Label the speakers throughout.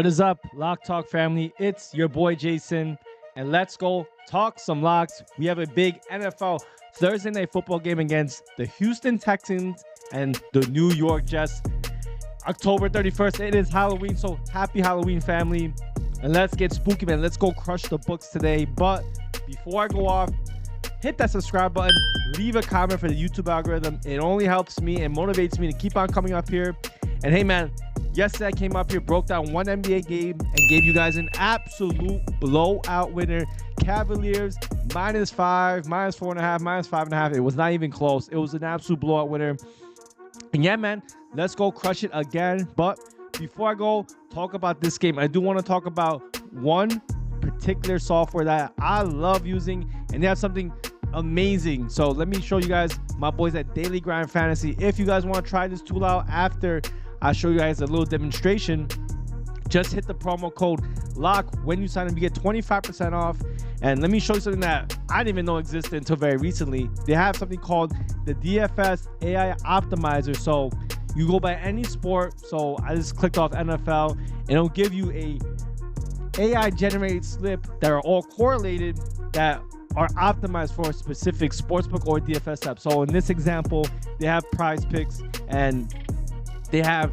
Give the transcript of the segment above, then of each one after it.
Speaker 1: What is up, Lock Talk family? It's your boy Jason, and let's go talk some locks. We have a big NFL Thursday night football game against the Houston Texans and the New York Jets. October 31st, it is Halloween, so happy Halloween, family. And let's get spooky, man. Let's go crush the books today. But before I go off, hit that subscribe button, leave a comment for the YouTube algorithm. It only helps me and motivates me to keep on coming up here. And hey, man, yesterday I came up here, broke down one NBA game, and gave you guys an absolute blowout winner. Cavaliers -5, -4.5, -5.5. It was not even close. It was an absolute blowout winner. And yeah, man, let's go crush it again. But before I go talk about this game, I do want to talk about one particular software that I love using, and they have something amazing. So let me show you guys, my boys at Daily Grind Fantasy. If you guys want to try this tool out after I show you guys a little demonstration, just hit the promo code LOCK when you sign up. You get 25% off. And let me show you something that I didn't even know existed until very recently. They have something called the DFS AI Optimizer. So you go by any sport. So I just clicked off NFL, and it'll give you a AI generated slip that are all correlated, that are optimized for a specific sportsbook or DFS app. So in this example, they have Prize Picks, and they have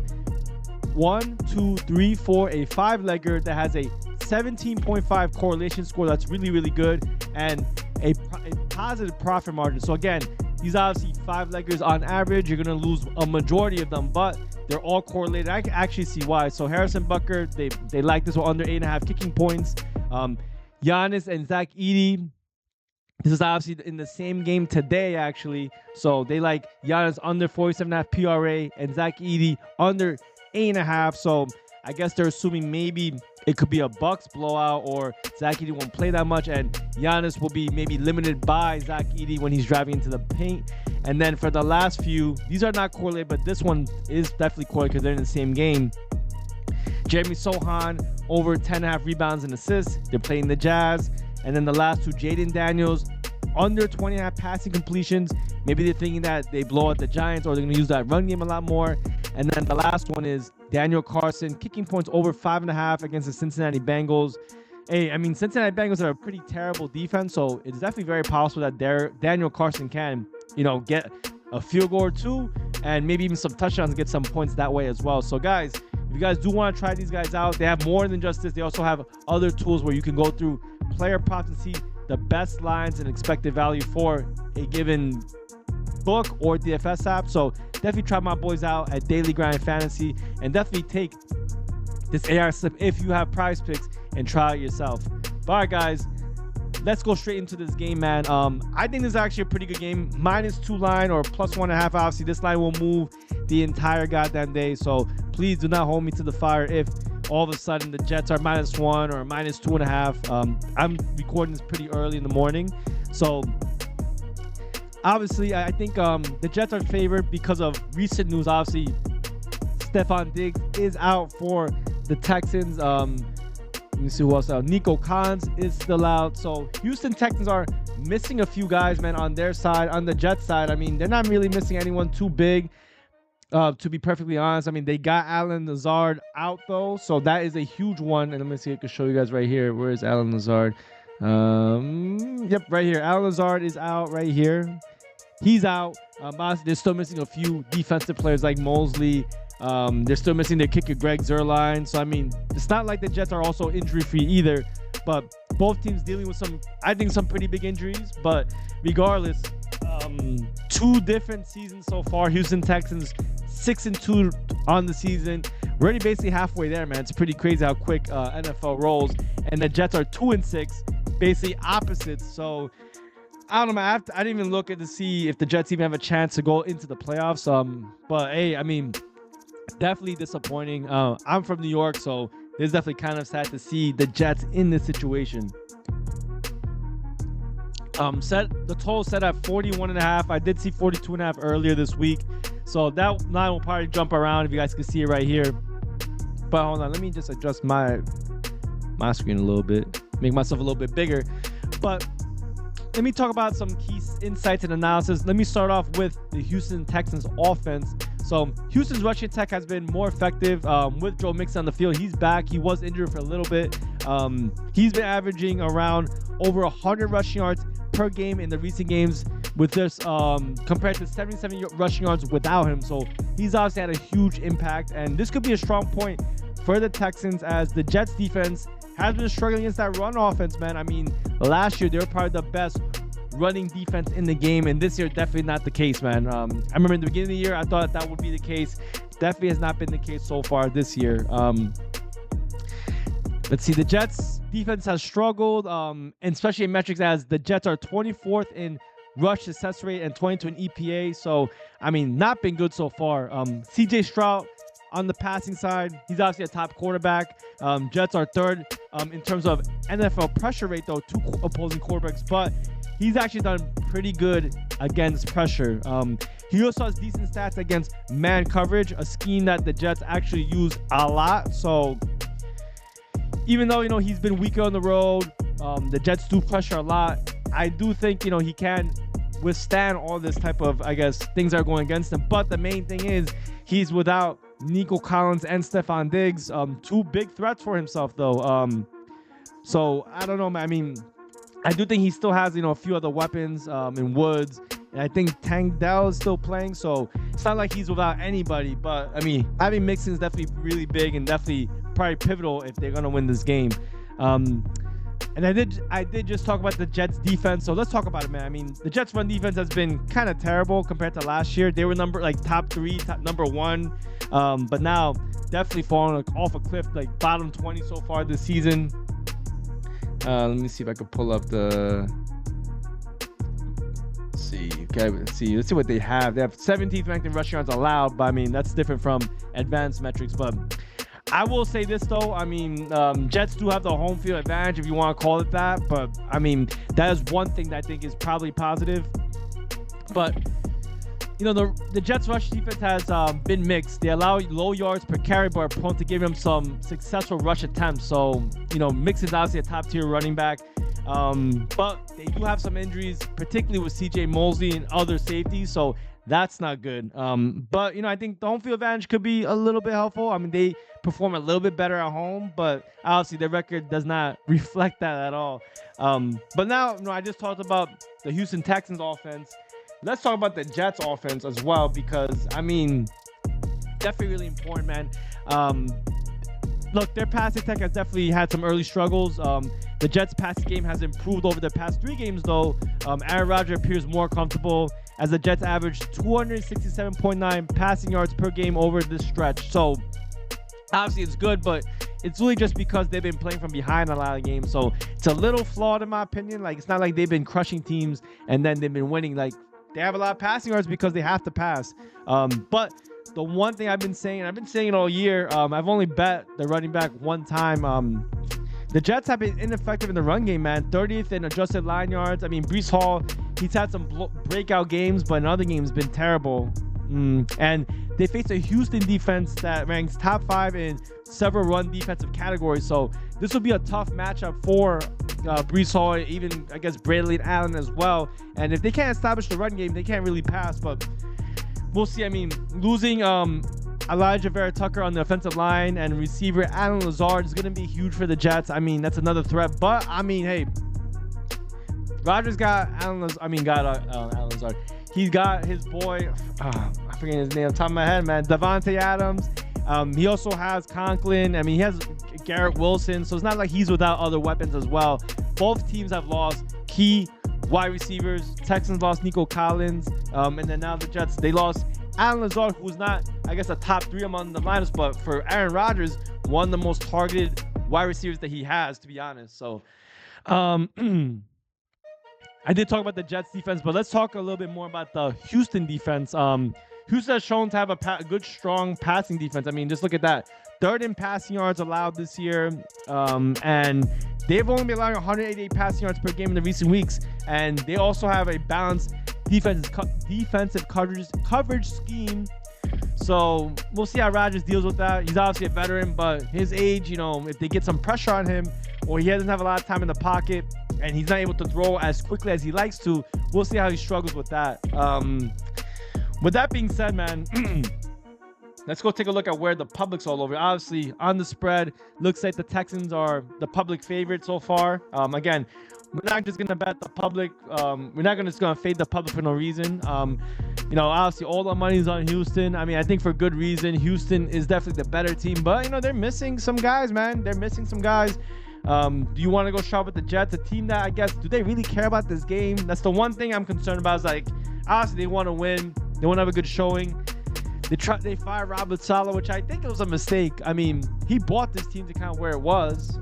Speaker 1: 1, 2, 3, 4, a 5-legger that has a 17.5 correlation score. That's really, really good, and a positive profit margin. So again, these obviously 5-leggers on average, you're going to lose a majority of them, but they're all correlated. I can actually see why. So Harrison Butker, they like this one under 8.5 kicking points. Giannis and Zach Edey, this is obviously in the same game today, actually. So they like Giannis under 47.5 PRA and Zach Edey under 8.5. So I guess they're assuming maybe it could be a Bucks blowout, or Zach Edey won't play that much, and Giannis will be maybe limited by Zach Edey when he's driving into the paint. And then for the last few, these are not correlated, but this one is definitely correlated because they're in the same game. Jeremy Sohan over 10.5 rebounds and assists. They're playing the Jazz. And then the last two, Jaden Daniels under 20.5 passing completions. Maybe they're thinking that they blow out the Giants, or they're going to use that run game a lot more. And then the last one is Daniel Carson, kicking points over 5.5 against the Cincinnati Bengals. Hey, I mean, Cincinnati Bengals are a pretty terrible defense, so it's definitely very possible that Daniel Carson can, get a field goal or two, and maybe even some touchdowns and get some points that way as well. So guys, if you guys do want to try these guys out, they have more than just this. They also have other tools where you can go through player props and see the best lines and expected value for a given book or DFS app. So definitely try my boys out at Daily Grind Fantasy, and definitely take this AR slip if you have Prize Picks and try it yourself. But all right, guys, let's go straight into this game, man. I think this is actually a pretty good game. -2 line or +1.5. Obviously, this line will move the entire goddamn day. So please do not hold me to the fire if all of a sudden the Jets are -1 or -2.5. I'm recording this pretty early in the morning, so obviously I think the Jets are favored because of recent news. Obviously, Stephon Diggs is out for the Texans. Let me see who else out. Nico Collins is still out. So Houston Texans are missing a few guys, man, on their side. On the Jets side, I mean, they're not really missing anyone too big, to be perfectly honest. I mean, they got Allen Lazard out, though, so that is a huge one. And let me see if I can show you guys right here. Where is Allen Lazard? Yep, right here. Allen Lazard is out right here. He's out. They're still missing a few defensive players like Mosley. They're still missing their kicker Greg Zuerlein. So I mean, it's not like the Jets are also injury-free either. But both teams dealing with some pretty big injuries. But regardless, 2 different seasons so far. Houston Texans 6-2 on the season. We're already basically halfway there, man. It's pretty crazy how quick NFL rolls. And the Jets are 2-6, basically opposites. So I don't know, man. I didn't even look to see if the Jets even have a chance to go into the playoffs. But hey, I mean, definitely disappointing. I'm from New York, so it's definitely kind of sad to see the Jets in this situation. The total set at 41.5. I did see 42.5 earlier this week, so that line will probably jump around if you guys can see it right here. But hold on, let me just adjust my screen a little bit, make myself a little bit bigger. But let me talk about some key insights and analysis. Let me start off with the Houston Texans offense. So Houston's rushing attack has been more effective with Joe Mixon on the field. He's back. He was injured for a little bit. He's been averaging around over 100 rushing yards per game in the recent games with this compared to 77 rushing yards without him. So he's obviously had a huge impact, and this could be a strong point for the Texans as the Jets defense has been struggling against that run offense, man. I mean, last year they were probably the best running defense in the game, and this year definitely not the case, man. I remember in the beginning of the year I thought that would be the case. Definitely has not been the case so far this year. Let's see, the Jets defense has struggled, and especially in metrics as the Jets are 24th in rush success rate and 22 in EPA. So I mean, not been good so far. CJ Stroud on the passing side, he's obviously a top quarterback. Jets are third in terms of NFL pressure rate, though, two opposing quarterbacks, but he's actually done pretty good against pressure. He also has decent stats against man coverage, a scheme that the Jets actually use a lot. So even though, he's been weaker on the road, the Jets do pressure a lot. I do think, he can withstand all this type of, things that are going against him. But the main thing is he's without Nico Collins and Stephon Diggs, two big threats for himself, though. So I don't know, man. I mean, I do think he still has, a few other weapons in Woods. And I think Tank Dell is still playing. So it's not like he's without anybody. But, I mean, having Mixon is definitely really big and definitely probably pivotal if they're going to win this game. And I did just talk about the Jets defense. So let's talk about it, man. I mean, the Jets run defense has been kind of terrible compared to last year. They were top 3, number 1. But now definitely falling off a cliff, bottom 20 so far this season. Let me see if I could pull up the. Let's see what they have. They have 17th ranked in rushing yards allowed, but I mean that's different from advanced metrics. But I will say this though, I mean Jets do have the home field advantage if you want to call it that. But I mean that is one thing that I think is probably positive. But the Jets rush defense has been mixed. They allow low yards per carry, but are prone to give him some successful rush attempts. So, Mixon's obviously a top-tier running back. But they do have some injuries, particularly with C.J. Mosley and other safeties. So that's not good. But, I think the home field advantage could be a little bit helpful. I mean, they perform a little bit better at home, but obviously their record does not reflect that at all. But now, I just talked about the Houston Texans offense. Let's talk about the Jets offense as well, because, I mean, definitely really important, man. Look, their passing attack has definitely had some early struggles. The Jets' passing game has improved over the past 3 games, though. Aaron Rodgers appears more comfortable as the Jets average 267.9 passing yards per game over this stretch. So, obviously, it's good, but it's really just because they've been playing from behind a lot of games. So, it's a little flawed in my opinion. It's not like they've been crushing teams and then they've been winning. They have a lot of passing yards because they have to pass. But the one thing I've been saying it all year, I've only bet the running back one time. The Jets have been ineffective in the run game, man. 30th in adjusted line yards. I mean, Breece Hall, he's had some breakout games, but in other games been terrible. And they face a Houston defense that ranks top 5 in several run defensive categories. So this will be a tough matchup for Breece Hall, even I guess Braylon Allen as well. And if they can't establish the run game, they can't really pass. But we'll see. I mean, losing Elijah Vera Tucker on the offensive line and receiver Allen Lazard is going to be huge for the Jets. I mean, that's another threat. But I mean, hey, Rodgers got Allen Lazard. He's got his boy, I forget his name on top of my head, man, Devontae Adams. He also has Conklin. I mean, he has Garrett Wilson. So it's not like he's without other weapons as well. Both teams have lost key wide receivers. Texans lost Nico Collins. And then now the Jets, they lost Allen Lazard, who's not, I guess, a top 3 among the lineups. But for Aaron Rodgers, one of the most targeted wide receivers that he has, to be honest. So, I did talk about the Jets defense, but let's talk a little bit more about the Houston defense. Houston has shown to have a good, strong passing defense. I mean, just look at that. 3rd in passing yards allowed this year. And they've only been allowing 188 passing yards per game in the recent weeks. And they also have a balanced defensive coverage scheme. So we'll see how Rodgers deals with that. He's obviously a veteran, but his age, if they get some pressure on him or he doesn't have a lot of time in the pocket and he's not able to throw as quickly as he likes to, we'll see how he struggles with that. With that being said, man, let's go take a look at where the public's all over. Obviously, on the spread, looks like the Texans are the public favorite so far. Again, we're not just gonna bet the public. We're not just gonna fade the public for no reason. You know, obviously, all the money's on Houston. I mean, I think for good reason. Houston is definitely the better team, but you know, they're missing some guys, man. They're missing some guys. Do you want to go shop with the Jets, a team that I guess, do they really care about this game? That's the one thing I'm concerned about. Is like, obviously, they want to win. They want to have a good showing. They fired Robert Saleh, which I think it was a mistake. I mean, he bought this team to kind of where it was.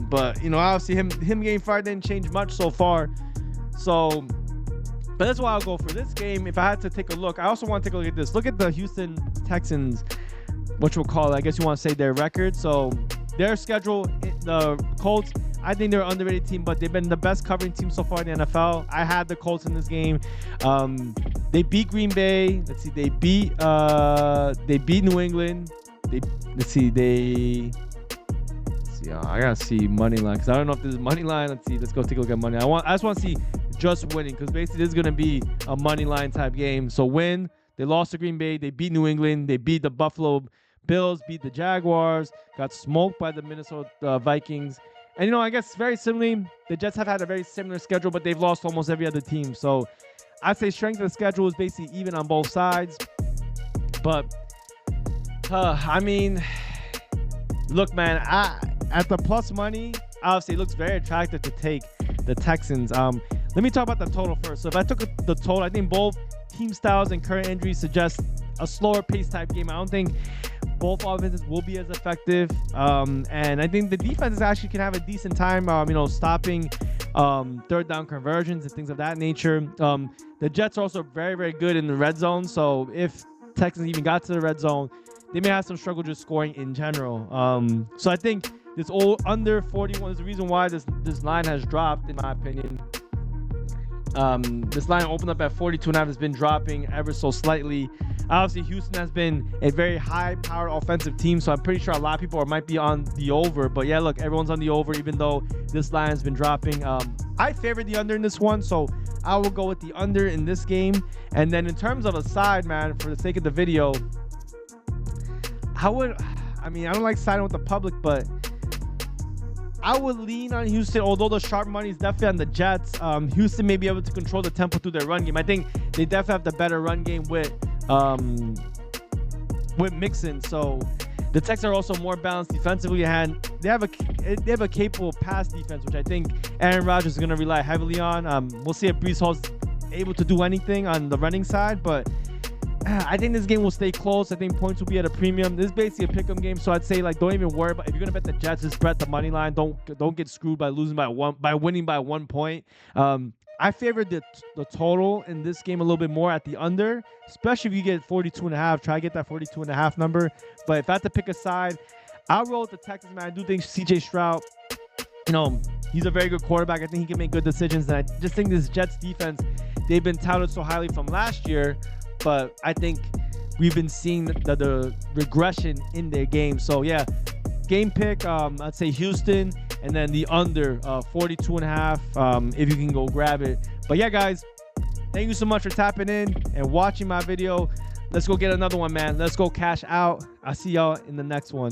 Speaker 1: But you know, obviously him getting fired didn't change much so far. So, but that's why I'll go for this game. If I had to take a look, I also want to take a look at this. Look at the Houston Texans, which we'll call it, I guess you want to say their record. So their schedule, the Colts, I think they're an underrated team, but they've been the best covering team so far in the NFL. I had the Colts in this game. They beat Green Bay. Let's see, they beat New England. I gotta see money line because I don't know if this is money line. Let's see. Let's go take a look at money. I just want to see just winning because basically this is gonna be a money line type game. So win. They lost to Green Bay. They beat New England. They beat the Buffalo Bills. Beat the Jaguars. Got smoked by the Minnesota Vikings. And you know, I guess very similarly, the Jets have had a very similar schedule, but they've lost almost every other team. So I'd say strength of the schedule is basically even on both sides. But I mean, look, man, at the plus money, obviously it looks very attractive to take the Texans. Let me talk about the total first. So if I took the total, I think both team styles and current injuries suggest a slower pace type game. I don't think both offenses will be as effective. And I think the defenses actually can have a decent time, you know, stopping third down conversions and things of that nature. The Jets are also very, very good in the red zone. So if Texans even got to the red zone, they may have some struggle just scoring in general. So I think this under 41 is the reason why this line has dropped, in my opinion. This line opened up at 42.5, has been dropping ever so slightly. Obviously, Houston has been a very high-powered offensive team, so I'm pretty sure a lot of people might be on the over. But yeah, look, everyone's on the over, even though this line has been dropping. I favor the under in this one, so I will go with the under in this game. And then in terms of a side, man, for the sake of the video, I don't like siding with the public, but I would lean on Houston, although the sharp money is definitely on the Jets. Houston may be able to control the tempo through their run game. I think they definitely have the better run game with Mixon. So the Texans are also more balanced defensively, and they have a capable pass defense, which I think Aaron Rodgers is going to rely heavily on. We'll see if Breece Hall's able to do anything on the running side, but I think this game will stay close. I think points will be at a premium. This is basically a pick'em game, so I'd say, like, don't even worry about if you're gonna bet the Jets. Just bet the money line. Don't get screwed by winning by 1 point. I favored the total in this game a little bit more at the under, especially if you get 42.5. Try to get that 42.5 number. But if I have to pick a side, I'll roll with the Texans, man. I do think C.J. Stroud, you know, he's a very good quarterback. I think he can make good decisions, and I just think this Jets defense, they've been touted so highly from last year. But I think we've been seeing the regression in their game. So, yeah, game pick, I'd say Houston, and then the under 42.5 if you can go grab it. But, yeah, guys, thank you so much for tapping in and watching my video. Let's go get another one, man. Let's go cash out. I'll see y'all in the next one.